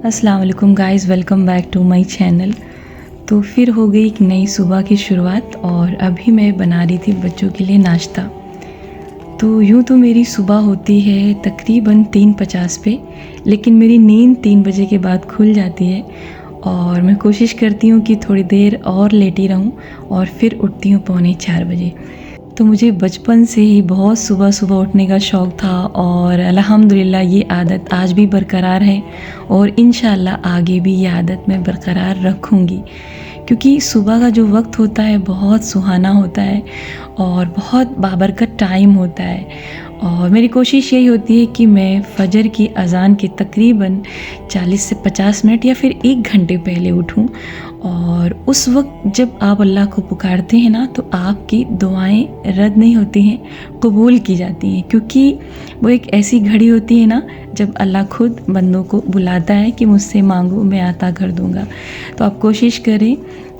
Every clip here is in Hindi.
अस्सलाम वालेकुम guys, welcome back to my channel. तो फिर हो गई एक नई सुबह की शुरुआत और अभी मैं बना रही थी बच्चों के लिए नाश्ता। तो यूँ तो मेरी सुबह होती है तकरीबन 3:50 पे, लेकिन मेरी नींद 3 बजे के बाद खुल जाती है और मैं कोशिश करती हूँ कि थोड़ी देर और लेटी रहूँ और फिर उठती हूँ 3:45 बजे। तो मुझे बचपन से ही बहुत सुबह सुबह उठने का शौक़ था और अल्हम्दुलिल्लाह ये आदत आज भी बरकरार है और इंशाअल्लाह आगे भी ये आदत मैं बरकरार रखूँगी, क्योंकि सुबह का जो वक्त होता है बहुत सुहाना होता है और बहुत बाबरकत टाइम होता है। और मेरी कोशिश यही होती है कि मैं फ़जर की अज़ान के तकरीबन 40 से 50 मिनट या फिर 1 घंटे पहले उठूँ और उस वक्त जब आप अल्लाह को पुकारते हैं ना, तो आपकी दुआएं रद्द नहीं होती हैं, कबूल की जाती हैं, क्योंकि वो एक ऐसी घड़ी होती है ना जब अल्लाह खुद बंदों को बुलाता है कि मुझसे मांगो मैं अता कर दूँगा। तो आप कोशिश करें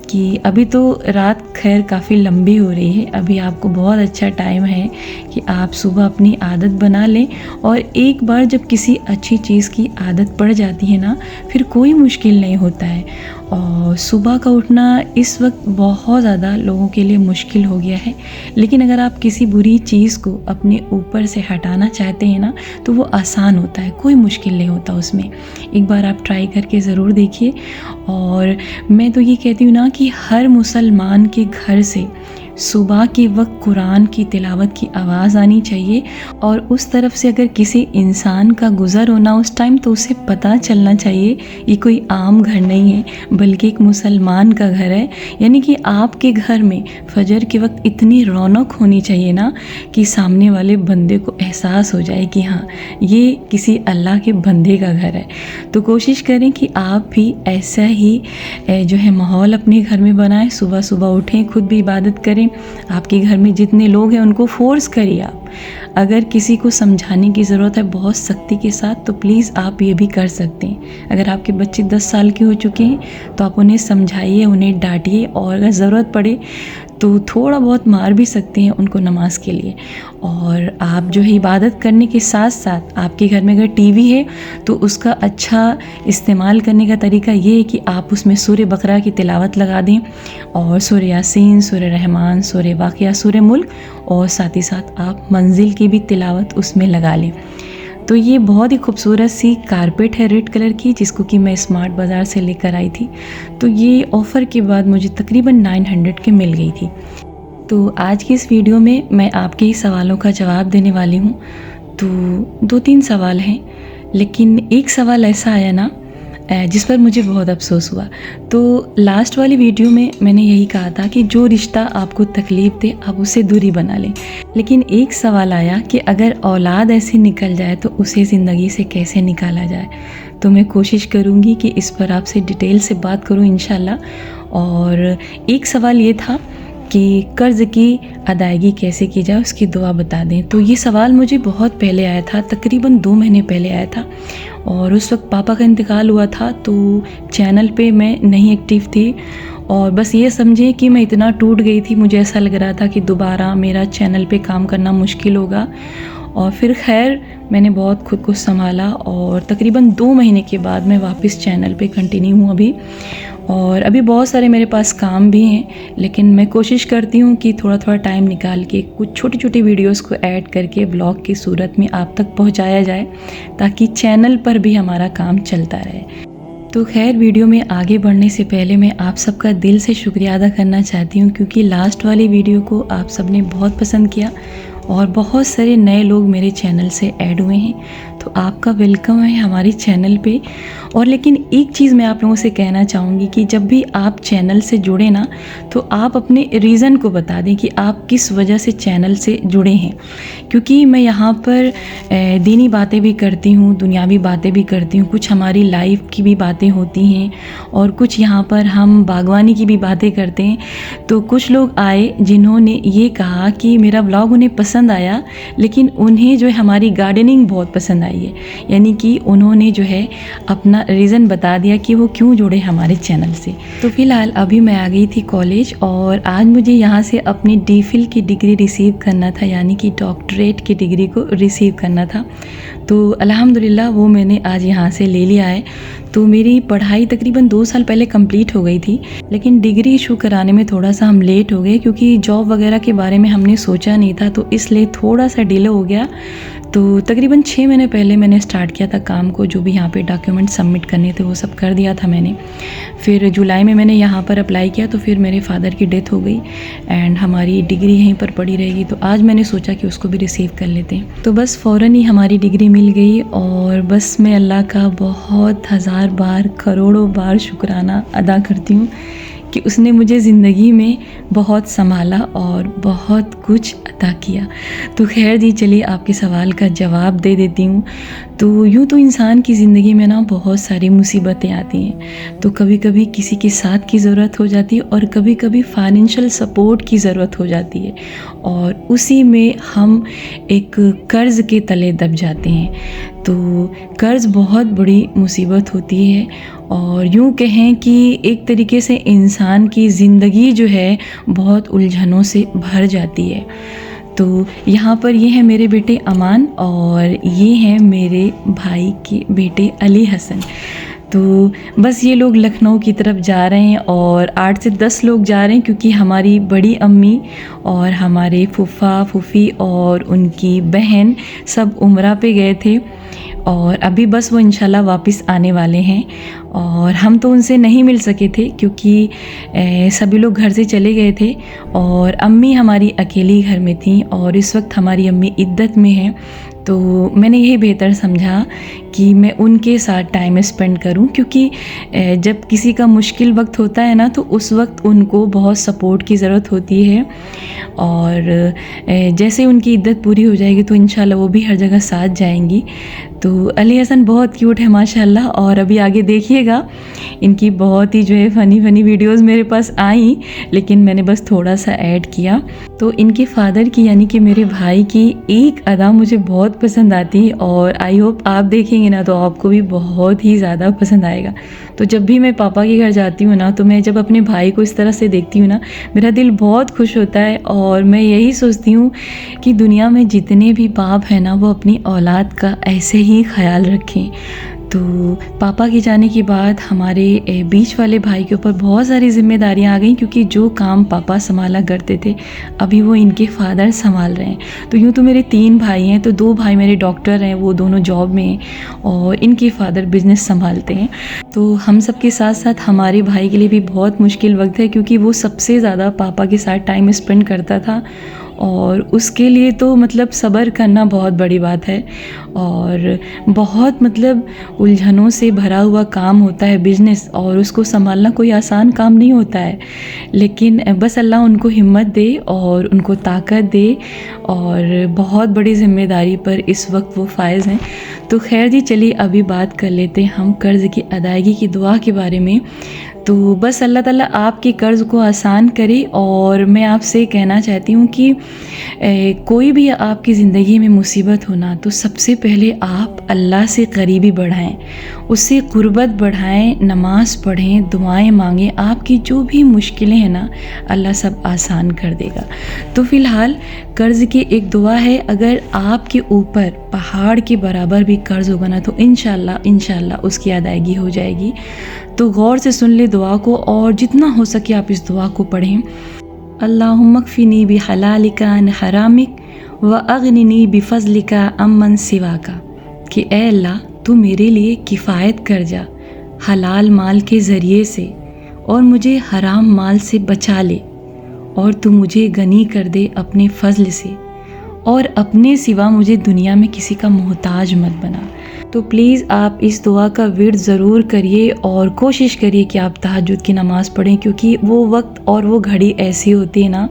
कि अभी तो रात खैर काफ़ी लंबी हो रही है, अभी आपको बहुत अच्छा टाइम है कि आप सुबह अपनी आदत बना लें। और एक बार जब किसी अच्छी चीज़ की आदत पड़ जाती है ना, फिर कोई मुश्किल नहीं होता है। और सुबह का उठना इस वक्त बहुत ज़्यादा लोगों के लिए मुश्किल हो गया है, लेकिन अगर आप किसी बुरी चीज़ को अपने ऊपर से हटाना चाहते हैं ना, तो वो आसान होता है, कोई मुश्किल नहीं होता उसमें। एक बार आप ट्राई करके ज़रूर देखिए। और मैं तो ये कहती हूँ ना कि हर मुसलमान के घर से सुबह के वक्त कुरान की तिलावत की आवाज़ आनी चाहिए और उस तरफ से अगर किसी इंसान का गुज़र होना उस टाइम, तो उसे पता चलना चाहिए ये कोई आम घर नहीं है, बल्कि एक मुसलमान का घर है। यानी कि आपके घर में फजर के वक्त इतनी रौनक होनी चाहिए ना कि सामने वाले बंदे को एहसास हो जाए कि हाँ, ये किसी अल्लाह के बंदे का घर है। तो कोशिश करें कि आप भी ऐसा ही जो है माहौल अपने घर में बनाएं, सुबह सुबह उठें, खुद भी इबादत करें। आपके घर में जितने लोग हैं उनको फोर्स करिए आप। अगर किसी को समझाने की ज़रूरत है बहुत सख्ती के साथ, तो प्लीज़ आप ये भी कर सकते हैं। अगर आपके बच्चे 10 साल के हो चुके हैं तो आप उन्हें समझाइए, उन्हें डांटिए और अगर ज़रूरत पड़े तो थोड़ा बहुत मार भी सकते हैं उनको नमाज के लिए। और आप जो है इबादत करने के साथ साथ आपके घर में अगर टीवी है तो उसका अच्छा इस्तेमाल करने का तरीका ये है कि आप उसमें सूरह बकरा की तिलावत लगा दें और सूरह यासीन, सूरह रहमान, सूरह वाक़िया, सूरह मुल्क और साथ ही साथ आप मंजिल की भी तिलावत उसमें लगा लें। तो ये बहुत ही खूबसूरत सी कारपेट है रेड कलर की, जिसको कि मैं स्मार्ट बाज़ार से लेकर आई थी। तो ये ऑफ़र के बाद मुझे तकरीबन 900 की मिल गई थी। तो आज की इस वीडियो में मैं आपके ही सवालों का जवाब देने वाली हूँ। तो 2-3 सवाल हैं, लेकिन एक सवाल ऐसा आया ना जिस पर मुझे बहुत अफसोस हुआ। तो लास्ट वाली वीडियो में मैंने यही कहा था कि जो रिश्ता आपको तकलीफ़ दे आप उससे दूरी बना लें, लेकिन एक सवाल आया कि अगर औलाद ऐसे निकल जाए तो उसे ज़िंदगी से कैसे निकाला जाए। तो मैं कोशिश करूँगी कि इस पर आपसे डिटेल से बात करूँ इंशाल्लाह। और एक सवाल ये था कि कर्ज़ की अदायगी कैसे की जाए, उसकी दुआ बता दें। तो ये सवाल मुझे बहुत पहले आया था, तकरीबन 2 महीने पहले आया था और उस वक्त पापा का इंतकाल हुआ था, तो चैनल पे मैं नहीं एक्टिव थी और बस ये समझें कि मैं इतना टूट गई थी, मुझे ऐसा लग रहा था कि दोबारा मेरा चैनल पे काम करना मुश्किल होगा। और फिर खैर मैंने बहुत खुद को संभाला और तकरीबन 2 महीने के बाद मैं वापस चैनल पे कंटिन्यू हूँ अभी। और अभी बहुत सारे मेरे पास काम भी हैं, लेकिन मैं कोशिश करती हूँ कि थोड़ा थोड़ा टाइम निकाल के कुछ छोटी छोटी वीडियोस को ऐड करके ब्लॉग की सूरत में आप तक पहुँचाया जाए, ताकि चैनल पर भी हमारा काम चलता रहे। तो खैर वीडियो में आगे बढ़ने से पहले मैं आप सबका दिल से शुक्रिया अदा करना चाहती हूँ, क्योंकि लास्ट वाली वीडियो को आप सब ने बहुत पसंद किया और बहुत सारे नए लोग मेरे चैनल से ऐड हुए हैं। तो आपका वेलकम है हमारे चैनल पे। और लेकिन एक चीज़ मैं आप लोगों से कहना चाहूँगी कि जब भी आप चैनल से जुड़े ना, तो आप अपने रीज़न को बता दें कि आप किस वजह से चैनल से जुड़े हैं, क्योंकि मैं यहाँ पर दीनी बातें भी करती हूँ, दुनियावी बातें भी करती हूँ, कुछ हमारी लाइफ की भी बातें होती हैं और कुछ यहाँ पर हम बागवानी की भी बातें करते हैं। तो कुछ लोग आए जिन्होंने ये कहा कि मेरा व्लॉग उन्हें पसंद आया, लेकिन उन्हें जो है हमारी गार्डनिंग बहुत पसंद आई है। यानी कि उन्होंने जो है अपना रीज़न बता दिया कि वो क्यों जुड़े हमारे चैनल से। तो फ़िलहाल अभी मैं आ गई थी कॉलेज और आज मुझे यहाँ से अपनी DPhil की डिग्री रिसीव करना था, यानी कि डॉक्टरेट की डिग्री को रिसीव करना था। तो अल्हम्दुलिल्लाह वो मैंने आज यहाँ से ले लिया है। तो मेरी पढ़ाई तकरीबन 2 साल पहले कंप्लीट हो गई थी, लेकिन डिग्री इशू कराने में थोड़ा सा हम लेट हो गए क्योंकि जॉब वगैरह के बारे में हमने सोचा नहीं था, तो इसलिए थोड़ा सा डिले हो गया। तो तकरीबन 6 महीने पहले मैंने स्टार्ट किया था काम को, जो भी यहाँ पे डॉक्यूमेंट सबमिट करने थे वो सब कर दिया था मैंने। फिर जुलाई में मैंने यहाँ पर अप्लाई किया, तो फिर मेरे फादर की डेथ हो गई एंड हमारी डिग्री यहीं पर पड़ी रहेगी, तो आज मैंने सोचा कि उसको भी रिसीव कर लेते हैं। तो बस फ़ौरन ही हमारी डिग्री मिल गई और बस मैं अल्लाह का बहुत हज़ार बार करोड़ों बार शुक्राना अदा करती हूँ कि उसने मुझे ज़िंदगी में बहुत संभाला और बहुत कुछ अता किया। तो खैर जी, चलिए आपके सवाल का जवाब दे देती हूँ। तो यूँ तो इंसान की ज़िंदगी में ना बहुत सारी मुसीबतें आती हैं, तो कभी कभी किसी के साथ की ज़रूरत हो जाती है और कभी कभी फाइनेंशियल सपोर्ट की ज़रूरत हो जाती है, और उसी में हम एक कर्ज़ के तले दब जाते हैं। तो कर्ज़ बहुत बड़ी मुसीबत होती है, और यूँ कहें कि एक तरीके से इंसान की ज़िंदगी जो है बहुत उलझनों से भर जाती है। तो यहाँ पर ये है मेरे बेटे अमान और ये हैं मेरे भाई के बेटे अली हसन। तो बस ये लोग लखनऊ की तरफ जा रहे हैं और 8 से 10 लोग जा रहे हैं, क्योंकि हमारी बड़ी अम्मी और हमारे फूफा फूफी और उनकी बहन सब उम्रा पे गए थे और अभी बस वो इंशाल्लाह वापस आने वाले हैं। और हम तो उनसे नहीं मिल सके थे क्योंकि सभी लोग घर से चले गए थे और अम्मी हमारी अकेली घर में थी, और इस वक्त हमारी अम्मी इद्दत में हैं। तो मैंने यही बेहतर समझा कि मैं उनके साथ टाइम स्पेंड करूं, क्योंकि जब किसी का मुश्किल वक्त होता है ना, तो उस वक्त उनको बहुत सपोर्ट की ज़रूरत होती है। और जैसे उनकी इद्दत पूरी हो जाएगी तो इंशाल्लाह वो भी हर जगह साथ जाएंगी। तो अली हसन बहुत क्यूट है माशाल्लाह, और अभी आगे देखिएगा इनकी बहुत ही जो है फ़नी वीडियोस मेरे पास आई, लेकिन मैंने बस थोड़ा सा ऐड किया। तो इनके फादर की यानी कि मेरे भाई की एक अदा मुझे बहुत पसंद आती है, और आई होप आप देखेंगे ना तो आपको भी बहुत ही ज़्यादा पसंद आएगा। तो जब भी मैं पापा के घर जाती हूँ ना, तो मैं जब अपने भाई को इस तरह से देखती हूँ ना, मेरा दिल बहुत खुश होता है, और मैं यही सोचती हूँ कि दुनिया में जितने भी बाप हैं ना, वो अपनी औलाद का ऐसे ही ख्याल रखें। तो पापा के जाने के बाद हमारे बीच वाले भाई के ऊपर बहुत सारी जिम्मेदारियां आ गई, क्योंकि जो काम पापा संभाला करते थे अभी वो इनके फादर संभाल रहे हैं। तो यूँ तो मेरे 3 भाई हैं, तो 2 भाई मेरे डॉक्टर हैं, वो दोनों जॉब में हैं, और इनके फादर बिज़नेस संभालते हैं। तो हम सब के साथ साथ हमारे भाई के लिए भी बहुत मुश्किल वक्त है, क्योंकि वो सबसे ज़्यादा पापा के साथ टाइम स्पेंड करता था, और उसके लिए तो मतलब सब्र करना बहुत बड़ी बात है, और बहुत मतलब उलझनों से भरा हुआ काम होता है बिज़नेस, और उसको संभालना कोई आसान काम नहीं होता है। लेकिन बस अल्लाह उनको हिम्मत दे और उनको ताकत दे, और बहुत बड़ी ज़िम्मेदारी पर इस वक्त वो फायज़ हैं। तो खैर जी, चलिए अभी बात कर लेते हैं हम कर्ज़ की अदायगी की दुआ के बारे में। तो बस अल्लाह ताला आपके कर्ज़ को आसान करे, और मैं आपसे कहना चाहती हूँ कि कोई भी आपकी ज़िंदगी में मुसीबत हो ना, तो सबसे पहले आप अल्लाह से करीबी बढ़ाएं, उससे क़ुर्बत बढ़ाएं, नमाज़ पढ़ें, दुआएं मांगें। आपकी जो भी मुश्किलें हैं ना, अल्लाह सब आसान कर देगा। तो फ़िलहाल कर्ज़ की एक दुआ है, अगर आपके ऊपर पहाड़ के बराबर भी कर्ज़ होगा ना, तो इंशाल्लाह उसकी अदायगी हो जाएगी। तो गौर से सुन ले दुआ को, और जितना हो सके आप इस दुआ को पढ़ें। अल्लाहुम्मा क़फ़िनी बिहलालिका अन हरामिक व अग़निनी बिफ़ज़लिका अम्मन सिवाका, कि ए अल्लाह तू मेरे लिए किफ़ायत कर जा हलाल माल के ज़रिए से, और मुझे हराम माल से बचा ले, और तू मुझे गनी कर दे अपने फ़ज़ल से, और अपने सिवा मुझे दुनिया में किसी का मोहताज मत बना। तो प्लीज़ आप इस दुआ का विर्द ज़रूर करिए, और कोशिश करिए कि आप तहज्जुद की नमाज़ पढ़ें, क्योंकि वो वक्त और वो घड़ी ऐसी होती है ना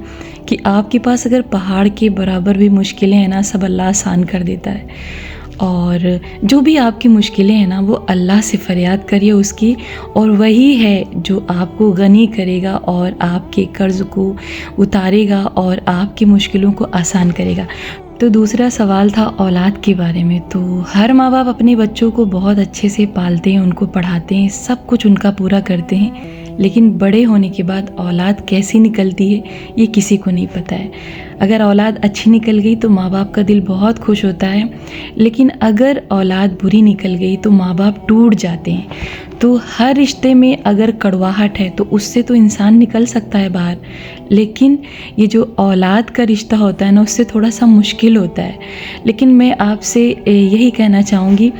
कि आपके पास अगर पहाड़ के बराबर भी मुश्किलें हैं ना, सब अल्लाह आसान कर देता है। और जो भी आपकी मुश्किलें हैं ना, वो अल्लाह से फ़रियाद करिए उसकी, और वही है जो आपको गनी करेगा और आपके कर्ज़ को उतारेगा और आपकी मुश्किलों को आसान करेगा। तो दूसरा सवाल था औलाद के बारे में। तो हर माँ बाप अपने बच्चों को बहुत अच्छे से पालते हैं, उनको पढ़ाते हैं, सब कुछ उनका पूरा करते हैं, लेकिन बड़े होने के बाद औलाद कैसी निकलती है ये किसी को नहीं पता है। अगर औलाद अच्छी निकल गई तो माँ बाप का दिल बहुत खुश होता है, लेकिन अगर औलाद बुरी निकल गई तो माँ बाप टूट जाते हैं। तो हर रिश्ते में अगर कड़वाहट है तो उससे तो इंसान निकल सकता है बाहर, लेकिन ये जो औलाद का रिश्ता होता है ना, उससे थोड़ा सा मुश्किल होता है। लेकिन मैं आपसे यही कहना चाहूँगी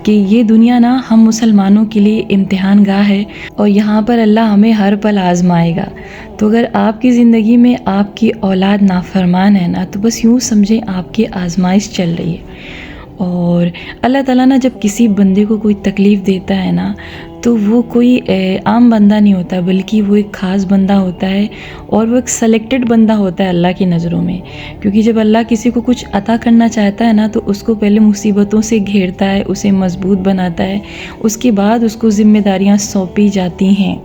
कि ये दुनिया ना हम मुसलमानों के लिए इम्तिहान गाह है और यहाँ पर अल्लाह हमें हर पल आजमाएगा। तो अगर आपकी ज़िंदगी में आपकी औलाद नाफरमान है ना, तो बस यूँ समझें आपकी आजमाइश चल रही है। और अल्लाह ताला ना जब किसी बंदे को कोई तकलीफ़ देता है ना, तो वो कोई आम बंदा नहीं होता, बल्कि वो एक ख़ास बंदा होता है और वो एक सेलेक्टेड बंदा होता है अल्लाह की नज़रों में। क्योंकि जब अल्लाह किसी को कुछ अता करना चाहता है ना, तो उसको पहले मुसीबतों से घेरता है, उसे मजबूत बनाता है, उसके बाद उसको ज़िम्मेदारियाँ सौंपी जाती हैं।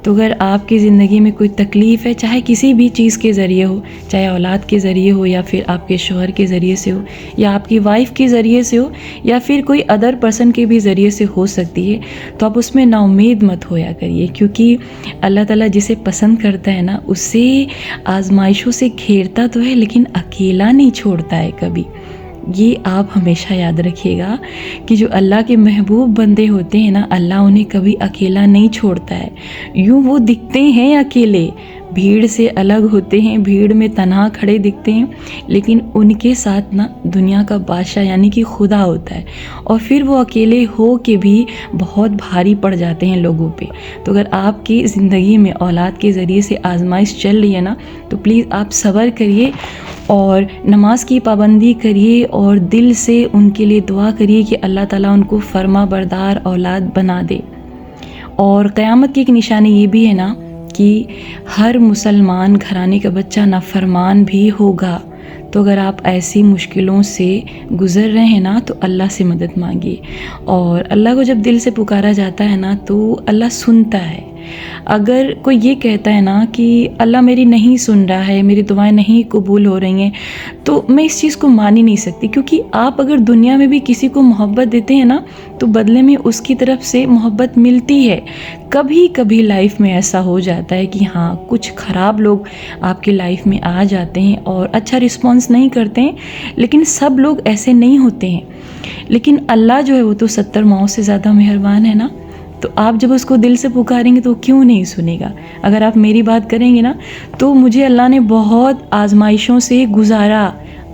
तो अगर आपकी ज़िंदगी में कोई तकलीफ़ है, चाहे किसी भी चीज़ के ज़रिए हो, चाहे औलाद के ज़रिए हो या फिर आपके शौहर के ज़रिए से हो या आपकी वाइफ के ज़रिए से हो या फिर कोई अदर पर्सन के भी ज़रिए से हो सकती है, तो आप उसमें नाउम्मीद मत होया करिए। क्योंकि अल्लाह ताला जिसे पसंद करता है ना, उसे आजमाइशों से घेरता तो है लेकिन अकेला नहीं छोड़ता है कभी। ये आप हमेशा याद रखिएगा कि जो अल्लाह के महबूब बंदे होते हैं ना, अल्लाह उन्हें कभी अकेला नहीं छोड़ता है। यूँ वो दिखते हैं अकेले, भीड़ से अलग होते हैं, भीड़ में तन्हा खड़े दिखते हैं, लेकिन उनके साथ ना दुनिया का बादशाह यानी कि खुदा होता है और फिर वो अकेले हो के भी बहुत भारी पड़ जाते हैं लोगों पे। तो अगर आपकी ज़िंदगी में औलाद के ज़रिए से आजमाइश चल रही है ना, तो प्लीज़ आप सब्र करिए और नमाज की पाबंदी करिए और दिल से उनके लिए दुआ करिए कि अल्लाह ताला उनको फर्मा बरदार औलाद बना दे। और क़यामत की एक निशानी ये भी है ना कि हर मुसलमान घराने का बच्चा नाफरमान भी होगा। तो अगर आप ऐसी मुश्किलों से गुज़र रहे हैं ना, तो अल्लाह से मदद मांगिए। और अल्लाह को जब दिल से पुकारा जाता है ना, तो अल्लाह सुनता है। अगर कोई ये कहता है ना कि अल्लाह मेरी नहीं सुन रहा है, मेरी दुआएं नहीं कबूल हो रही हैं, तो मैं इस चीज़ को मान ही नहीं सकती। क्योंकि आप अगर दुनिया में भी किसी को मोहब्बत देते हैं ना, तो बदले में उसकी तरफ से मोहब्बत मिलती है। कभी कभी लाइफ में ऐसा हो जाता है कि हाँ, कुछ ख़राब लोग आपकी लाइफ में आ जाते हैं और अच्छा रिस्पॉन्स नहीं करते हैं, लेकिन सब लोग ऐसे नहीं होते हैं। लेकिन अल्लाह जो है वो तो 70 माओं से ज़्यादा मेहरबान है ना। तो आप जब उसको दिल से पुकारेंगे तो क्यों नहीं सुनेगा। अगर आप मेरी बात करेंगे ना, तो मुझे अल्लाह ने बहुत आजमाइशों से गुजारा,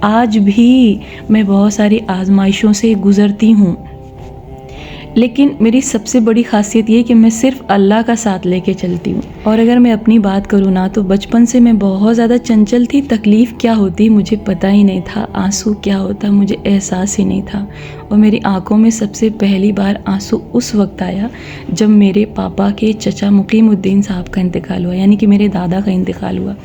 आज भी मैं बहुत सारी आजमाइशों से गुज़रती हूँ। लेकिन मेरी सबसे बड़ी खासियत ये कि मैं सिर्फ अल्लाह का साथ लेके चलती हूँ। और अगर मैं अपनी बात करूँ ना, तो बचपन से मैं बहुत ज़्यादा चंचल थी। तकलीफ़ क्या होती मुझे पता ही नहीं था, आंसू क्या होता मुझे एहसास ही नहीं था। और मेरी आंखों में सबसे पहली बार आंसू उस वक्त आया जब मेरे पापा के चचा मुकीमुद्दीन साहब का इंतकाल हुआ, यानी कि मेरे दादा का इंतकाल हुआ।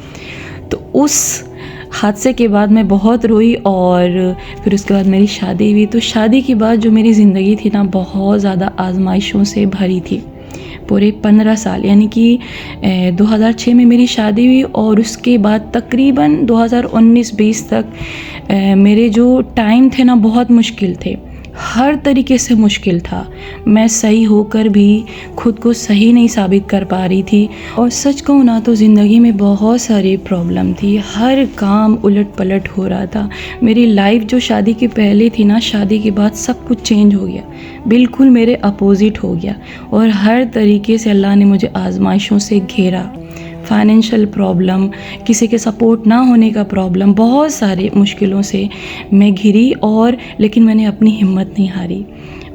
तो उस हादसे के बाद मैं बहुत रोई और फिर उसके बाद मेरी शादी हुई। तो शादी के बाद जो मेरी ज़िंदगी थी ना, बहुत ज़्यादा आजमाइशों से भरी थी। पूरे 15 साल, यानी कि 2006 में मेरी शादी हुई और उसके बाद तकरीबन 2019-20 तक मेरे जो टाइम थे ना, बहुत मुश्किल थे, हर तरीके से मुश्किल था। मैं सही होकर भी खुद को सही नहीं साबित कर पा रही थी। और सच कहूँ ना, तो ज़िंदगी में बहुत सारी प्रॉब्लम थी, हर काम उलट पलट हो रहा था। मेरी लाइफ जो शादी के पहले थी ना, शादी के बाद सब कुछ चेंज हो गया, बिल्कुल मेरे अपोजिट हो गया। और हर तरीके से अल्लाह ने मुझे आजमाइशों से घेरा। फाइनेंशियल प्रॉब्लम, किसी के सपोर्ट ना होने का प्रॉब्लम, बहुत सारे मुश्किलों से मैं घिरी और लेकिन मैंने अपनी हिम्मत नहीं हारी।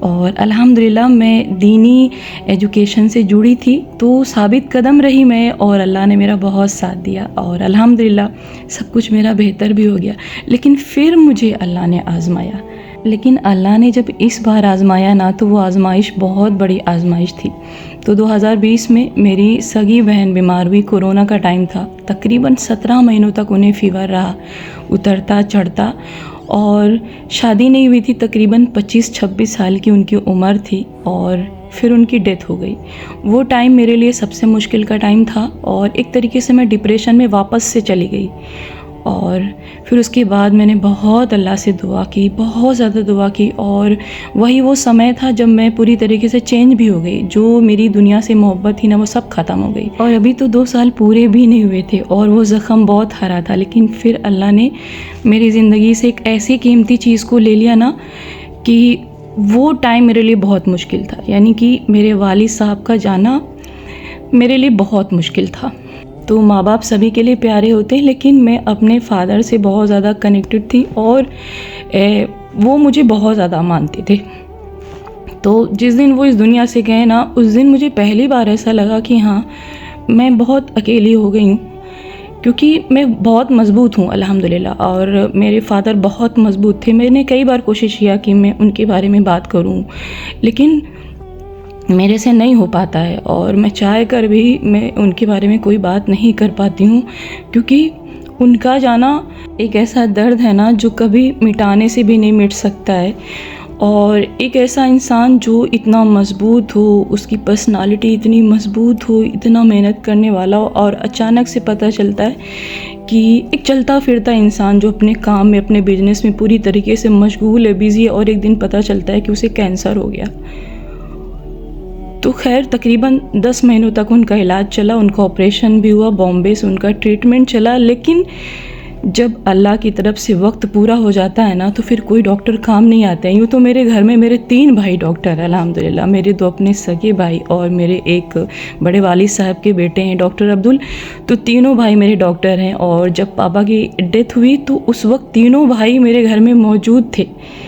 और अल्हम्दुलिल्लाह मैं दीनी एजुकेशन से जुड़ी थी, तो साबित कदम रही मैं और अल्लाह ने मेरा बहुत साथ दिया और अल्हम्दुलिल्लाह सब कुछ मेरा बेहतर भी हो गया। लेकिन फिर मुझे अल्लाह ने आज़माया। लेकिन अल्लाह ने जब इस बार आज़माया ना, तो वो आज़माइश बहुत बड़ी आज़माइश थी। तो 2020 में मेरी सगी बहन बीमार हुई, कोरोना का टाइम था। तकरीबन 17 महीनों तक उन्हें फ़ीवर रहा, उतरता चढ़ता, और शादी नहीं हुई थी। तकरीबन 25-26 साल की उनकी उम्र थी और फिर उनकी डेथ हो गई। वो टाइम मेरे लिए सबसे मुश्किल का टाइम था और एक तरीके से मैं डिप्रेशन में वापस से चली गई। और फिर उसके बाद मैंने बहुत अल्लाह से दुआ की, बहुत ज़्यादा दुआ की, और वही वो समय था जब मैं पूरी तरीके से चेंज भी हो गई। जो मेरी दुनिया से मोहब्बत थी ना, वो सब ख़त्म हो गई। और अभी तो 2 साल पूरे भी नहीं हुए थे और वो ज़ख़म बहुत हरा था। लेकिन फिर अल्लाह ने मेरी ज़िंदगी से एक ऐसी कीमती चीज़ को ले लिया ना कि वो टाइम मेरे लिए बहुत मुश्किल था, यानी कि मेरे वालिद साहब का जाना मेरे लिए बहुत मुश्किल था। तो माँ बाप सभी के लिए प्यारे होते हैं, लेकिन मैं अपने फादर से बहुत ज़्यादा कनेक्टेड थी और वो मुझे बहुत ज़्यादा मानते थे। तो जिस दिन वो इस दुनिया से गए ना, उस दिन मुझे पहली बार ऐसा लगा कि हाँ, मैं बहुत अकेली हो गई हूँ, क्योंकि मैं बहुत मज़बूत हूँ अल्हम्दुलिल्लाह, और मेरे फादर बहुत मज़बूत थे। मैंने कई बार कोशिश किया कि मैं उनके बारे में बात करूँ, लेकिन मेरे से नहीं हो पाता है, और मैं चाह कर भी मैं उनके बारे में कोई बात नहीं कर पाती हूँ, क्योंकि उनका जाना एक ऐसा दर्द है ना जो कभी मिटाने से भी नहीं मिट सकता है। और एक ऐसा इंसान जो इतना मज़बूत हो, उसकी पर्सनालिटी इतनी मज़बूत हो, इतना मेहनत करने वाला हो, और अचानक से पता चलता है कि एक चलता फिरता इंसान जो अपने काम में, अपने बिजनेस में पूरी तरीके से मशगूल है, बिज़ी है, और एक दिन पता चलता है कि उसे कैंसर हो गया। तो खैर तकरीबन 10 महीनों तक उनका इलाज चला, उनका ऑपरेशन भी हुआ, बॉम्बे से उनका ट्रीटमेंट चला। लेकिन जब अल्लाह की तरफ से वक्त पूरा हो जाता है ना, तो फिर कोई डॉक्टर काम नहीं आते हैं। यूँ तो मेरे घर में मेरे 3 भाई डॉक्टर हैं अल्हम्दुलिल्लाह, मेरे 2 अपने सगे भाई और मेरे एक बड़े वालिद साहब के बेटे हैं डॉक्टर अब्दुल। तो तीनों भाई मेरे डॉक्टर हैं, और जब पापा की डेथ हुई तो उस वक्त तीनों भाई मेरे घर में मौजूद थे,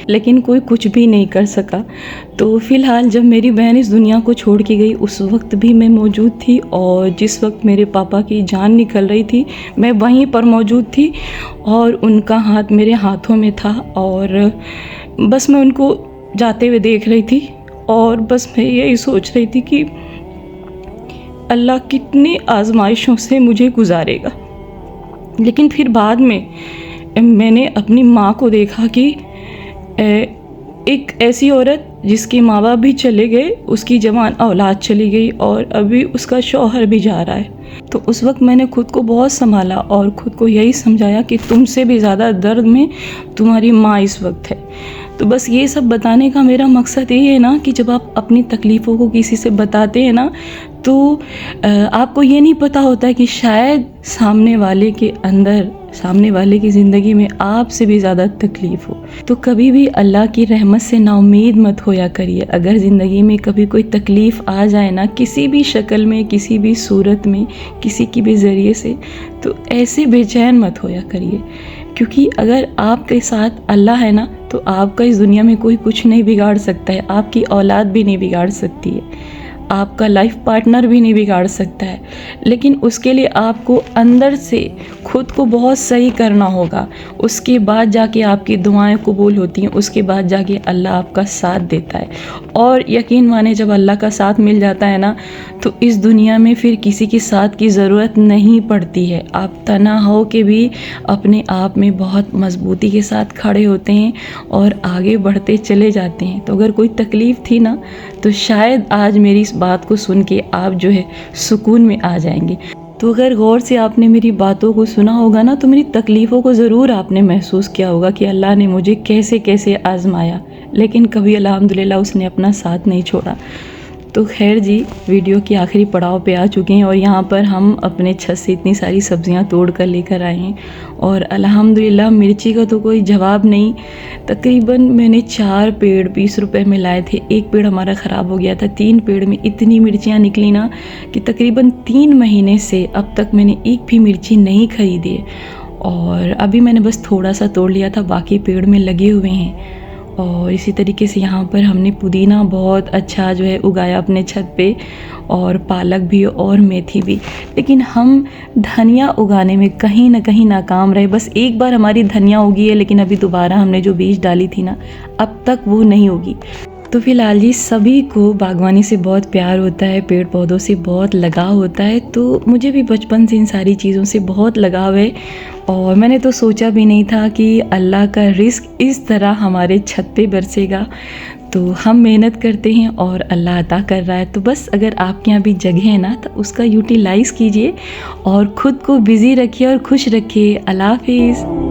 लेकिन कोई कुछ भी नहीं कर सका। तो फ़िलहाल जब मेरी बहन इस दुनिया को छोड़ के गई, उस वक्त भी मैं मौजूद थी, और जिस वक्त मेरे पापा की जान निकल रही थी मैं वहीं पर मौजूद थी, और उनका हाथ मेरे हाथों में था, और बस मैं उनको जाते हुए देख रही थी, और बस मैं यही सोच रही थी कि अल्लाह कितनी आजमाइशों से मुझे गुजारेगा। लेकिन फिर बाद में मैंने अपनी माँ को देखा कि एक ऐसी औरत जिसके माँ बाप भी चले गए, उसकी जवान औलाद चली गई, और अभी उसका शौहर भी जा रहा है। तो उस वक्त मैंने खुद को बहुत संभाला और ख़ुद को यही समझाया कि तुमसे भी ज़्यादा दर्द में तुम्हारी माँ इस वक्त है। तो बस ये सब बताने का मेरा मकसद ये है ना कि जब आप अपनी तकलीफ़ों को किसी से बताते हैं ना, तो आपको ये नहीं पता होता है कि शायद सामने वाले की ज़िंदगी में आपसे भी ज़्यादा तकलीफ़ हो। तो कभी भी अल्लाह की रहमत से नाउमीद मत होया करिए। अगर ज़िंदगी में कभी कोई तकलीफ़ आ जाए ना, किसी भी शक्ल में, किसी भी सूरत में, किसी की भी ज़रिए से, तो ऐसे बेचैन मत होया करिए, क्योंकि अगर आपके साथ अल्लाह है ना, तो आपका इस दुनिया में कोई कुछ नहीं बिगाड़ सकता है। आपकी औलाद भी नहीं बिगाड़ सकती है, आपका लाइफ पार्टनर भी नहीं बिगाड़ सकता है, लेकिन उसके लिए आपको अंदर से खुद को बहुत सही करना होगा। उसके बाद जाके आपकी दुआएं कबूल होती हैं, उसके बाद जाके अल्लाह आपका साथ देता है। और यकीन माने, जब अल्लाह का साथ मिल जाता है ना, तो इस दुनिया में फिर किसी के साथ की ज़रूरत नहीं पड़ती है। आप तना हो के भी अपने आप में बहुत मजबूती के साथ खड़े होते हैं और आगे बढ़ते चले जाते हैं। तो अगर कोई तकलीफ़ थी ना, तो शायद आज मेरी इस बात को सुन के आप जो है सुकून में आ जाएंगे। तो अगर गौर से आपने मेरी बातों को सुना होगा ना, तो मेरी तकलीफ़ों को ज़रूर आपने महसूस किया होगा कि अल्लाह ने मुझे कैसे कैसे आज़माया, लेकिन कभी अल्हम्दुलिल्लाह उसने अपना साथ नहीं छोड़ा। तो खैर जी, वीडियो की आखिरी पड़ाव पे आ चुके हैं, और यहाँ पर हम अपने छत से इतनी सारी सब्जियाँ तोड़ कर लेकर आए हैं, और अल्हम्दुलिल्लाह मिर्ची का तो कोई जवाब नहीं। तकरीबन मैंने 4 पेड़ 20 रुपए में लाए थे, एक पेड़ हमारा ख़राब हो गया था। 3 पेड़ में इतनी मिर्चियाँ निकली ना कि तकरीबन 3 महीने से अब तक मैंने एक भी मिर्ची नहीं खरीदी है, और अभी मैंने बस थोड़ा सा तोड़ लिया था, बाकी पेड़ में लगे हुए हैं। और इसी तरीके से यहाँ पर हमने पुदीना बहुत अच्छा जो है उगाया अपने छत पे, और पालक भी और मेथी भी। लेकिन हम धनिया उगाने में कहीं ना कहीं नाकाम रहे। बस एक बार हमारी धनिया उगी है, लेकिन अभी दोबारा हमने जो बीज डाली थी ना, अब तक वो नहीं उगी। तो फिलहाल जी, सभी को बागवानी से बहुत प्यार होता है, पेड़ पौधों से बहुत लगाव होता है। तो मुझे भी बचपन से इन सारी चीज़ों से बहुत लगाव है, और मैंने तो सोचा भी नहीं था कि अल्लाह का रिज़्क इस तरह हमारे छत पे बरसेगा। तो हम मेहनत करते हैं और अल्लाह अता कर रहा है। तो बस अगर आपके यहाँ भी जगह है ना, तो उसका यूटिलाइज़ कीजिए और ख़ुद को बिज़ी रखिए और खुश रखिए। अल्लाह हाफ़िज़।